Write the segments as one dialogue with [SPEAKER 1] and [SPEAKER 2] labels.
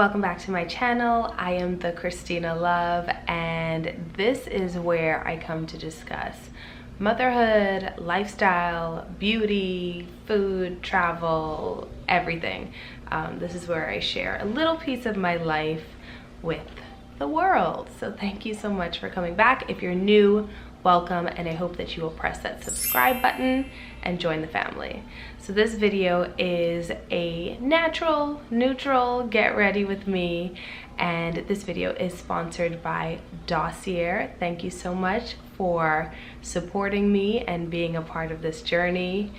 [SPEAKER 1] Welcome back to my channel. I am the Kristina Love, and this is where I come to discuss motherhood, lifestyle, beauty, food, travel, everything. This is where I share a little piece of my life with the world. So thank you so much for coming back. If you're new, welcome, and I hope that you will press that subscribe button and join the family. So this video is a natural, neutral, get ready with me, and this video is sponsored by Dossier. Thank you so much for supporting me and being a part of this journey.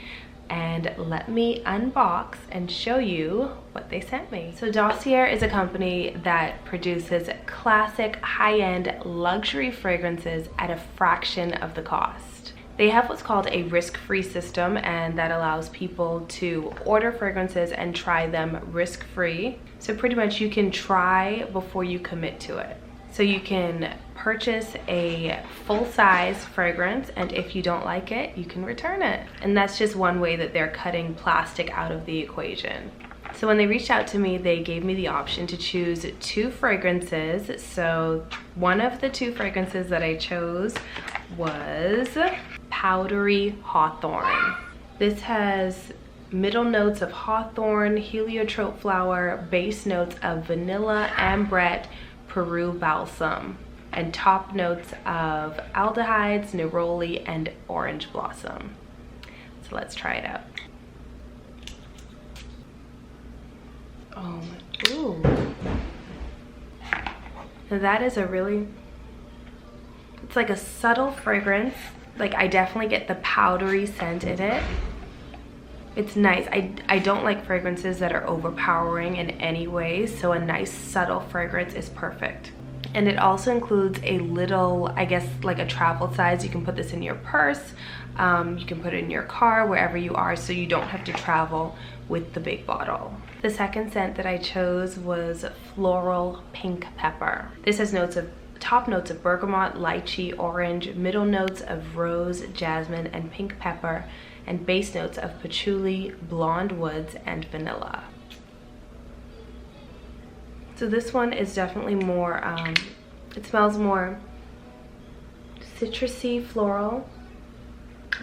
[SPEAKER 1] And let me unbox and show you what they sent me. So Dossier is a company that produces classic high-end luxury fragrances at a fraction of the cost. They have what's called a risk-free system, and that allows people to order fragrances and try them risk-free. So pretty much you can try before you commit to it. So you can purchase a full-size fragrance, and if you don't like it, you can return it. And that's just one way that they're cutting plastic out of the equation. So when they reached out to me, they gave me the option to choose 2 fragrances. So one of the 2 fragrances that I chose was Powdery Hawthorn. This has middle notes of hawthorn, heliotrope flower, base notes of vanilla, ambrette, Peru balsam, and top notes of aldehydes, neroli, and orange blossom. So let's try it out. Oh, ooh. Now that is a really, it's like a subtle fragrance. Like, I definitely get the powdery scent in it. It's nice. I don't like fragrances that are overpowering in any way, so a nice subtle fragrance is perfect. And it also includes a little, I guess, like a travel size. You can put this in your purse, you can put it in your car, wherever you are, so you don't have to travel with the big bottle. The second scent that I chose was Floral Pink Pepper. This has top notes of bergamot, lychee, orange, middle notes of rose, jasmine, and pink pepper, and base notes of patchouli, blonde woods, and vanilla. So this one is definitely more, it smells more citrusy, floral,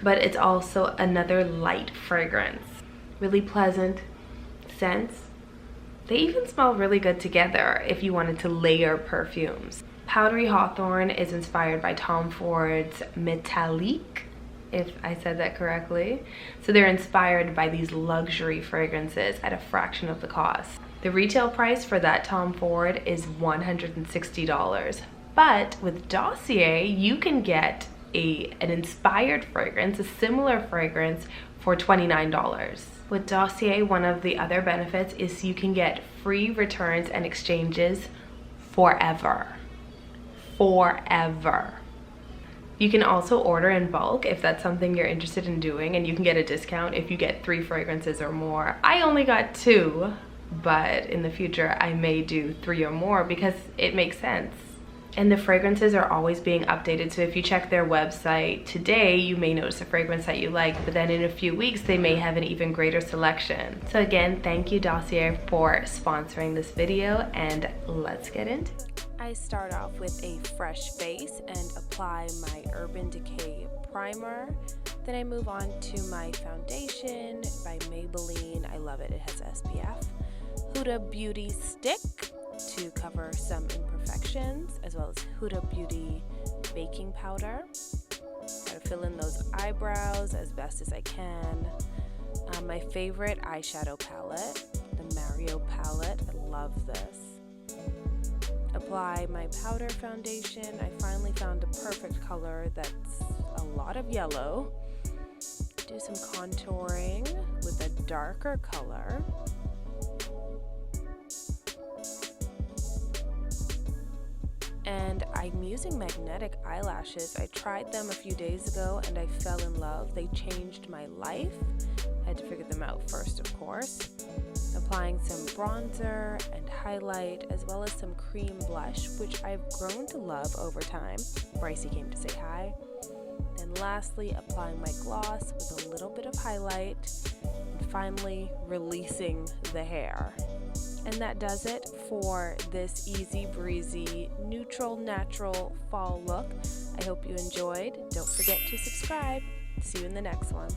[SPEAKER 1] but it's also another light fragrance. Really pleasant scents. They even smell really good together if you wanted to layer perfumes. Powdery Hawthorn is inspired by Tom Ford's Metallique, if I said that correctly. So they're inspired by these luxury fragrances at a fraction of the cost. The retail price for that Tom Ford is $160, but with Dossier you can get an inspired fragrance, a similar fragrance, for $29. With Dossier, one of the other benefits is you can get free returns and exchanges forever. Forever. You can also order in bulk if that's something you're interested in doing, and you can get a discount if you get 3 fragrances or more. I only got 2, but in the future I may do 3 or more because it makes sense. And the fragrances are always being updated, so if you check their website today, you may notice a fragrance that you like, but then in a few weeks they may have an even greater selection. So again, thank you Dossier for sponsoring this video, and let's get into it. I start off with a fresh face and apply my Urban Decay primer. Then I move on to my foundation by Maybelline. I love it, it has SPF. Huda Beauty stick to cover some imperfections, as well as Huda Beauty baking powder. Gotta fill in those eyebrows as best as I can. My favorite eyeshadow palette, the Mario palette. I love this. Apply my powder foundation. I finally found a perfect color that's a lot of yellow. Do some contouring with a darker color. And I'm using magnetic eyelashes. I tried them a few days ago and I fell in love. They changed my life. I had to figure them out first, of course. Applying some bronzer and highlight, as well as some cream blush, which I've grown to love over time. Brycey came to say hi. And lastly, applying my gloss with a little bit of highlight, and finally releasing the hair. And that does it for this easy breezy, neutral, natural fall look. I hope you enjoyed. Don't forget to subscribe. See you in the next one.